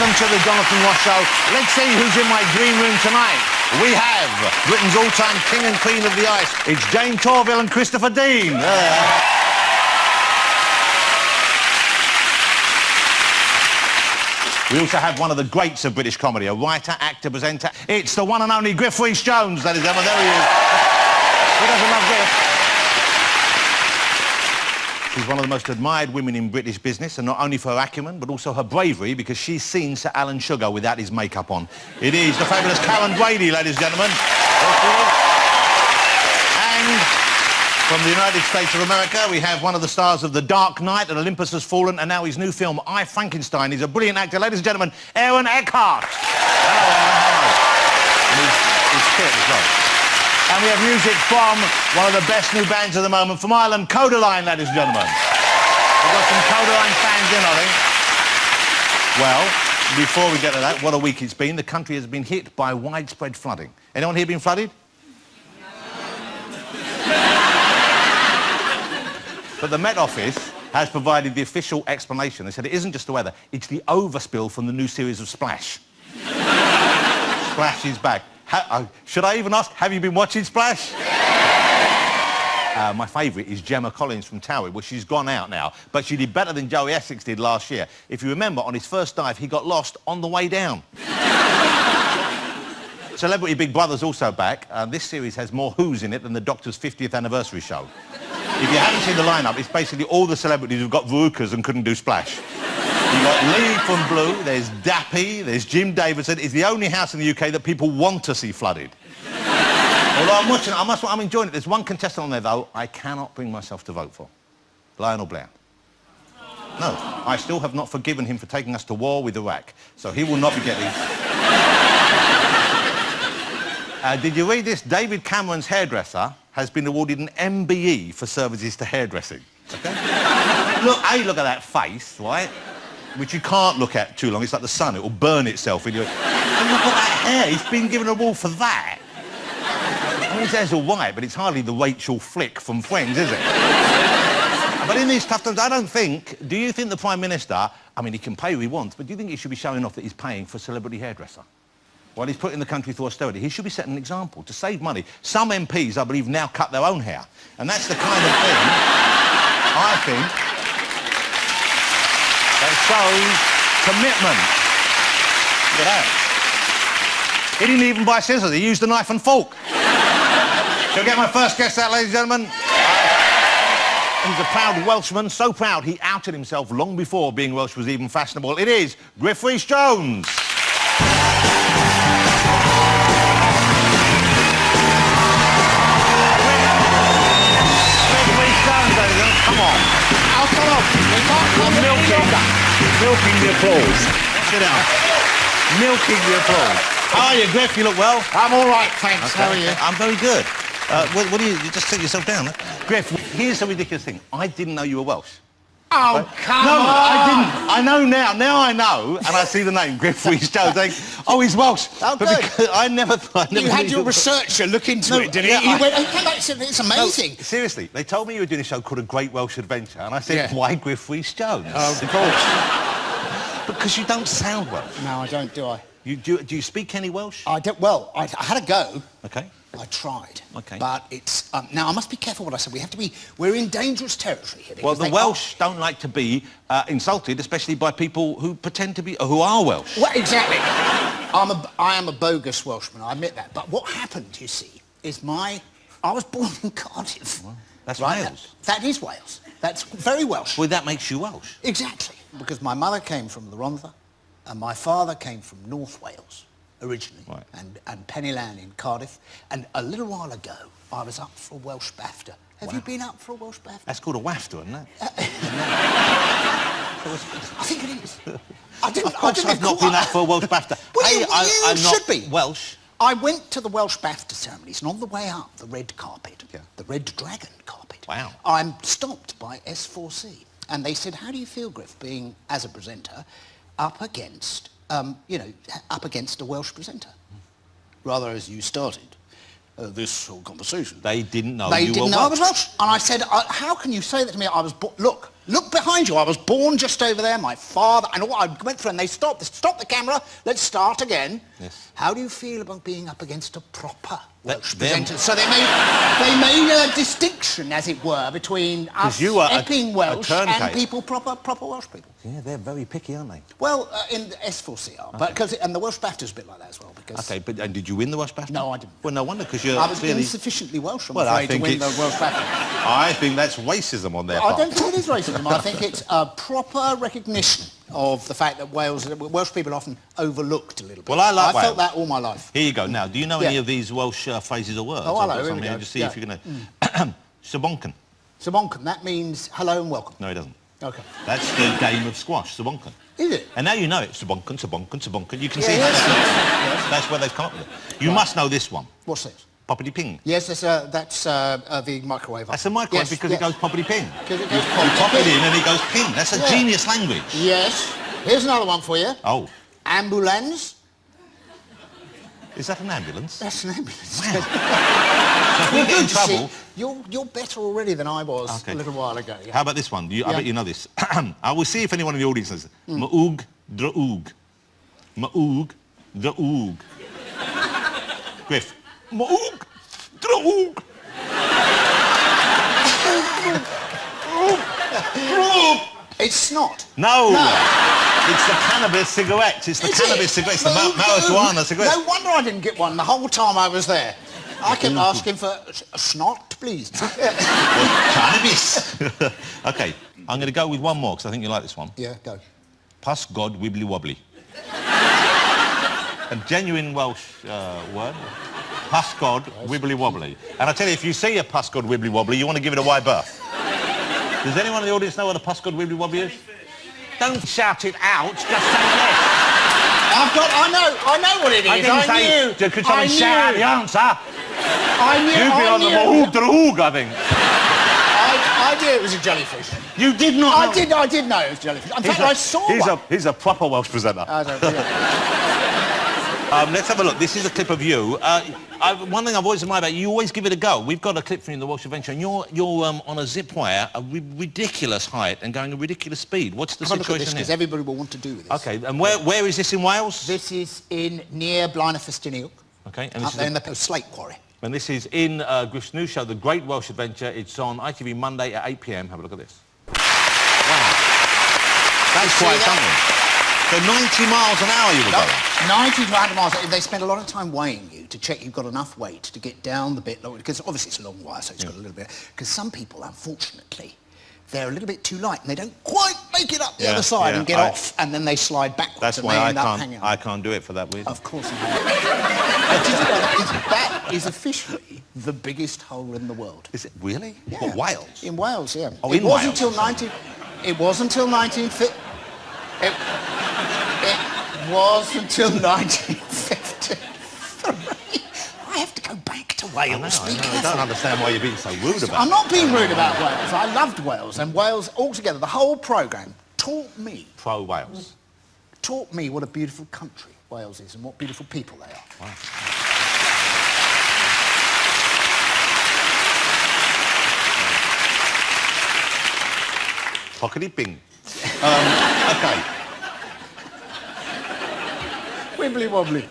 Welcome to the Jonathan Ross Show. Let's see who's in my green room tonight. We have Britain's all-time king and queen of the ice. It's Jayne Torvill and Christopher Dean. We also have one of the greats of British comedy, a writer, actor, presenter. It's the one and only Griff Rhys Jones, ladies and gentlemen. There he is. Who doesn't love Griff? She's one of the most admired women in British business, and not only for her acumen, but also her bravery, because she's seen Sir Alan Sugar without his makeup on. It is the fabulous Karren Brady, ladies and gentlemen. And from the United States of America, we have one of the stars of The Dark Knight and Olympus Has Fallen, and now his new film, I, Frankenstein. He's a brilliant actor. Ladies and gentlemen, Eckhart. Hello. He's fit as well. And we have music from one of the best new bands of the moment from Ireland, Kodaline, ladies and gentlemen. We've got some Kodaline fans in, I think. Well, before we get to that, what a week it's been. The country has been hit by widespread flooding. Anyone here been flooded? But the Met Office has provided the official explanation. They said it isn't just the weather, it's the overspill from the new series of Splash. Splash is back. Should I even ask, have you been watching Splash? My favourite is Gemma Collins from Towie. Well, she's gone out now, but she did better than Joey Essex did last year. If you remember, on his first dive, he got lost on the way down. Celebrity Big Brother's also back. This series has more Who's in it than the Doctor's 50th anniversary show. If you haven't seen the lineup, it's basically all the celebrities who've got verrucas and couldn't do Splash. You've got Lee from Blue, there's Dappy, there's Jim Davidson. It's the only house in the UK that people want to see flooded. Although I'm watching it, I'm enjoying it. There's one contestant on there, though, I cannot bring myself to vote for. Lionel Blair. No, I still have not forgiven him for taking us to war with Iraq, so he will not be getting... Did you read this? David Cameron's hairdresser has been awarded an MBE for services to hairdressing. Okay? Look at that face, right? Which you can't look at too long. It's like the sun, it will burn itself in your... And look at that hair, he's been given a award for that. I mean, his hair's all right, but it's hardly the Rachel Flick from Friends, is it? But in these tough times, I don't think... Do you think the Prime Minister... I mean, he can pay who he wants, but do you think he should be showing off that he's paying for a celebrity hairdresser? While he's putting the country through austerity, he should be setting an example to save money. Some MPs, I believe, now cut their own hair. And that's the kind of thing, I think, that shows commitment. Look at that. He didn't even buy scissors, he used a knife and fork. Shall I get my first guest out, ladies and gentlemen? He's a proud Welshman, so proud he outed himself long before being Welsh was even fashionable. It is Griff Rhys Jones. Come on. I'll come off. Milking the applause. Sit down. Milking the applause. How are you, Griff? You look well? I'm all right, thanks. Okay. How are you? I'm very good. What do you just sit yourself down? Huh? Griff, here's a ridiculous thing. I didn't know you were Welsh. Oh, come on! No, I didn't. I know now. Now I know, and I see the name, Griff Rhys Jones. I think, oh, he's Welsh. Oh, but good. I never You had your researcher look into it, didn't he? Yeah, He went, oh, come back, it's amazing. No, seriously, they told me you were doing a show called A Great Welsh Adventure, and I said, Yeah. why Griff Rhys Jones? Oh, of course. Because you don't sound Welsh. No, I don't, do I? Do you speak any Welsh? I don't. Well, I had a go. Okay. I tried. Okay. But it's... now, I must be careful what I say. We have to be... We're in dangerous territory here. Well, the Welsh don't like to be insulted, especially by people who pretend to be... who are Welsh. Well, exactly. I am a bogus Welshman, I admit that. But what happened, you see, is I was born in Cardiff. Well, that's right? Wales. That is Wales. That's very Welsh. Well, that makes you Welsh. Exactly. Because my mother came from the Rhondda and my father came from North Wales originally, right. and Pennyland in Cardiff. And a little while ago, I was up for a Welsh BAFTA. Have you been up for a Welsh BAFTA? That's called a WAFTA, isn't it? I think it is. I didn't I've not been up for a Welsh BAFTA. Well, hey, I'm you not should be. Welsh. I went to the Welsh BAFTA ceremonies, and on the way up, the red carpet, the red dragon carpet, wow. I'm stopped by S4C. And they said, how do you feel, Griff, being, as a presenter, up against, up against a Welsh presenter? Rather as you started. this whole conversation. They didn't know They you didn't were know I Welsh. was Welsh. And I said, how can you say that to me? I was look behind you. I was born just over there. My father, and all I went through, and they stopped the camera. Let's start again. Yes. How do you feel about being up against a proper Welsh them- presenter? So they made a distinction, as it were, between us you are epping Welsh and turncoat. people, proper Welsh people. Yeah, they're very picky, aren't they? Well, in the S4CR, but and the Welsh BAFTA's a bit like that as well. Because Okay, but and did you win the Welsh BAFTA? No, I didn't. Well, no wonder, because you're I was clearly... insufficiently Welsh, I'm Well, I afraid, to think win the it's- Welsh BAFTA. I think that's racism on their I part. don't think it is racism. I think it's a proper recognition of the fact that Welsh people are often overlooked a little bit. Well, I like I felt Wales. that all my life. Here you go. Now, do you know any Yeah. of these Welsh phrases or words? Oh, I've hello, got here some we go. Just see Yeah. if you're going to... Sabonken. Sabonken, that means hello and welcome. No, it doesn't. Okay. That's the game of squash, Sabonken. Is it? And now you know it. Sabonken, Sabonken, Sabonken. You can Yeah, see yes. how that's where they've come up with it. You must know this one. What's this? Poppity ping. Yes, that's the microwave. That's a microwave Yes, because yes. it goes poppity ping. Because it You goes pop it ping. in and it goes ping. That's a Yeah. genius language. Yes. Here's another one for you. Oh, Ambulance. is that an ambulance? That's an ambulance. So if we get in trouble... You're better already than I was Okay. a little while ago. Yeah. How about this one? I Yeah. bet you know this. I will see if anyone in the audience knows it. Ma'oog draoog. Ma'oog draoog. Griff. Ma'oog draoog. It's snot. No. No. It's the cannabis cigarettes. It's the Is cannabis it? cigarettes. The marijuana cigarettes. No wonder I didn't get one the whole time I was there. I kept asking for a snot, please. Cannabis. Okay, I'm going to go with one more because I think you like this one. Yeah, go. Pus God wibbly wobbly. A genuine Welsh word. Pus God wibbly wobbly. And I tell you, if you see a pus God wibbly wobbly, you want to give it a wide berth. Does anyone in the audience know what a pus God wibbly wobbly is? Don't shout it out, just say yes. I know what it is. I didn't say, could someone shout out the answer? You've been on the Mahoog Drahoog, I think. I knew it was a jellyfish. You did not know. I did know it was jellyfish. In fact, I saw one. He's a proper Welsh presenter. I don't know. Let's have a look. This is a clip of you. One thing I've always admired about you, you always give it a go. We've got a clip from you in the Welsh Adventure, and you're on a zip wire, a ridiculous height, and going a ridiculous speed. What's the Have a look at situation this, here? because everybody will want to do this. Okay, and where is this in Wales? This is near Blaenau-Ffestiniog, Okay, and up this there is in the slate quarry. and this is in Griff's new show, The Great Welsh Adventure. It's on ITV Monday at 8 p.m. Have a look at this. Wow, that's see quite that? something. So 90 miles an hour you were going. 90 to 100 miles. They spend a lot of time weighing you to check you've got enough weight to get down the bit lower, because obviously it's a long wire, so it's got a little bit. Because some people, unfortunately, they're a little bit too light and they don't quite make it up the other side and get off, and then they slide backwards. That's and why they I end up hanging on. can't do it for that reason. Of course not. That is officially the biggest hole in the world. Is it really? Yeah. What, Wales? In Wales, yeah. Oh, It in was Wales. until 19... It was until 1950... It was until 1953. I have to go back to Wales. I don't understand why you're being so rude about I'm it. not being rude about Wales. I loved Wales, and Wales altogether, the whole programme, taught me Pro-Wales. what a beautiful country Wales is and what beautiful people they are. Wow. Pockety ping. Okay. Wibbly wobbly.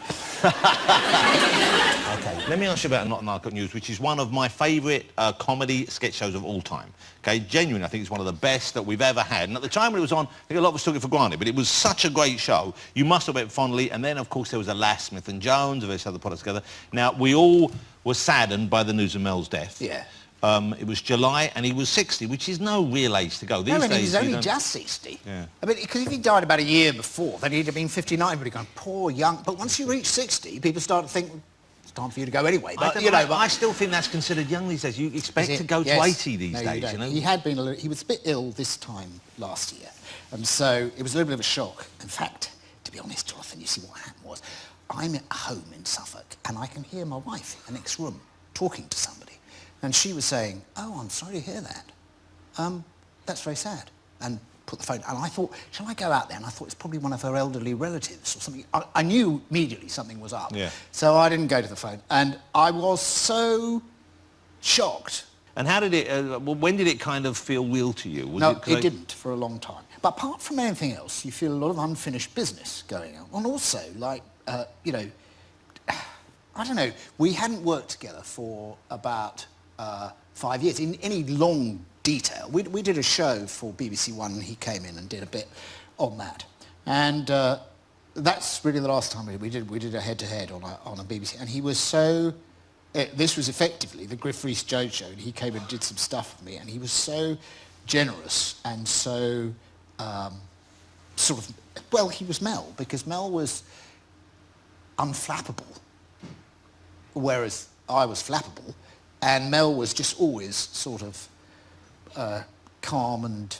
Okay, let me ask you about Not Eckhart News, which is one of my favourite comedy sketch shows of all time. Okay, genuinely, I think it's one of the best that we've ever had. And at the time when it was on, I think a lot of us took it for granted, but it was such a great show. You must have it fondly. And then, of course, there was Alas, Smith and Jones, various other products together. Now, we all were saddened by the news of Mel's death. Yeah. It was July, and he was 60, which is no real age to go. These No, and days, he was you only don't- just 60. Yeah. I mean, because if he died about a year before, then he'd have been 59. Everybody going, poor young. But once you reach 60, people start to think, it's time for you to go anyway. But, I still think that's considered young these days. You expect to go to 80 these days, you know? He had been he was a bit ill this time last year, and so it was a little bit of a shock. In fact, to be honest, Jonathan, you see what happened was, I'm at home in Suffolk, and I can hear my wife in the next room talking to somebody, and she was saying, "Oh, I'm sorry to hear that. That's very sad." And put the phone... And I thought, shall I go out there? And I thought it's probably one of her elderly relatives or something. I knew immediately something was up. Yeah. So I didn't go to the phone. And I was so shocked. And how did it... when did it kind of feel real to you? Was It didn't for a long time. But apart from anything else, you feel a lot of unfinished business going on. And also, like, you know, I don't know, we hadn't worked together for about 5 years in any long detail. We did a show for BBC One and he came in and did a bit on that. And that's really the last time we did a head-to-head on a BBC. And he was so... this was effectively the Griff Rhys Jones show, and he came and did some stuff with me, and he was so generous and so sort of... Well, he was Mel, because Mel was unflappable, whereas I was flappable, and Mel was just always sort of calm and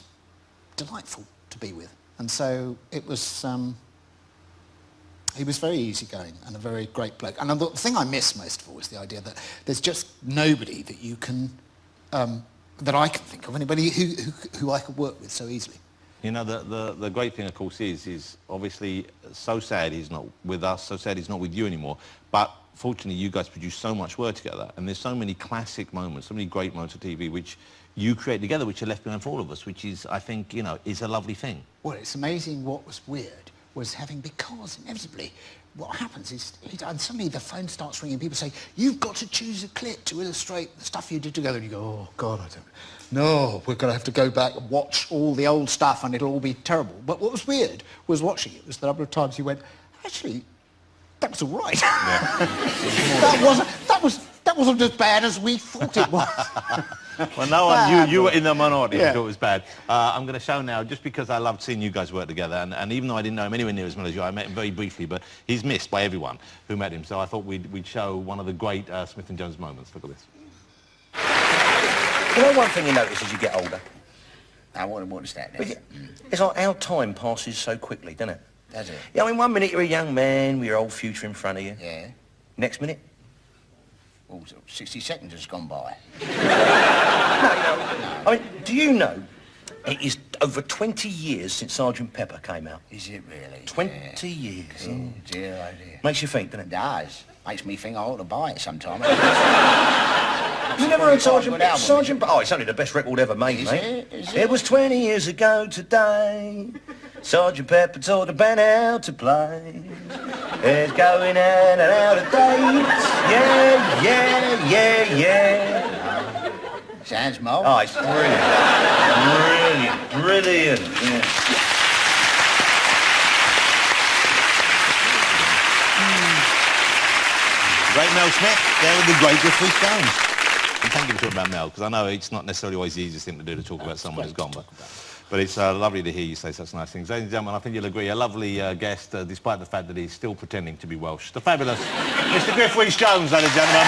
delightful to be with. And so it was... he was very easygoing and a very great bloke. And the thing I miss most of all is the idea that there's just nobody that you can... that I can think of, anybody who I could work with so easily. You know, the great thing, of course, is obviously so sad he's not with us, so sad he's not with you anymore, but fortunately you guys produce so much work together, and there's so many classic moments, so many great moments of TV which you create together, which are left behind for all of us, which is, I think, you know, is a lovely thing. Well, it's amazing what was weird was having, because inevitably what happens is, and suddenly the phone starts ringing, people say, you've got to choose a clip to illustrate the stuff you did together, and you go, oh, God, I don't... No, we're going to have to go back and watch all the old stuff and it'll all be terrible. But what was weird was watching it was the number of times you went, actually, that was all right. Yeah. that wasn't as bad as we thought it was. Well, no one, you were in the minority, yeah. I thought it was bad. I'm going to show now, just because I loved seeing you guys work together, and even though I didn't know him anywhere near as well as you, I met him very briefly, but he's missed by everyone who met him, so I thought we'd show one of the great Smith & Jones moments. Look at this. You know one thing you notice as you get older? I what is that then? It's like how time passes so quickly, doesn't it? Does it? Yeah, I mean, 1 minute you're a young man with your whole future in front of you. Yeah. Next minute? Well, 60 seconds has gone by. No. I mean, do you know it is over 20 years since Sergeant Pepper came out? Is it really? 20 years. Oh, dear, oh, dear. Makes you think, doesn't it? It does. Makes me think I ought to buy it sometime. You never heard Sergeant Pepper? Oh, it's only the best record ever made, mate. Is it? It was 20 years ago today. Sergeant Pepper taught the band how to play. It's going in and out of dates. Yeah. Sounds Mo. Oh, it's brilliant. Yeah. Great Mel Smith, there with the great Griff Rhys. And thank you for talking about Mel, because I know it's not necessarily always the easiest thing to do to talk about someone who's gone, but it's lovely to hear you say such nice things. Ladies and gentlemen, I think you'll agree, a lovely guest, despite the fact that he's still pretending to be Welsh. The fabulous Mr. Griff Rhys Jones, ladies and gentlemen.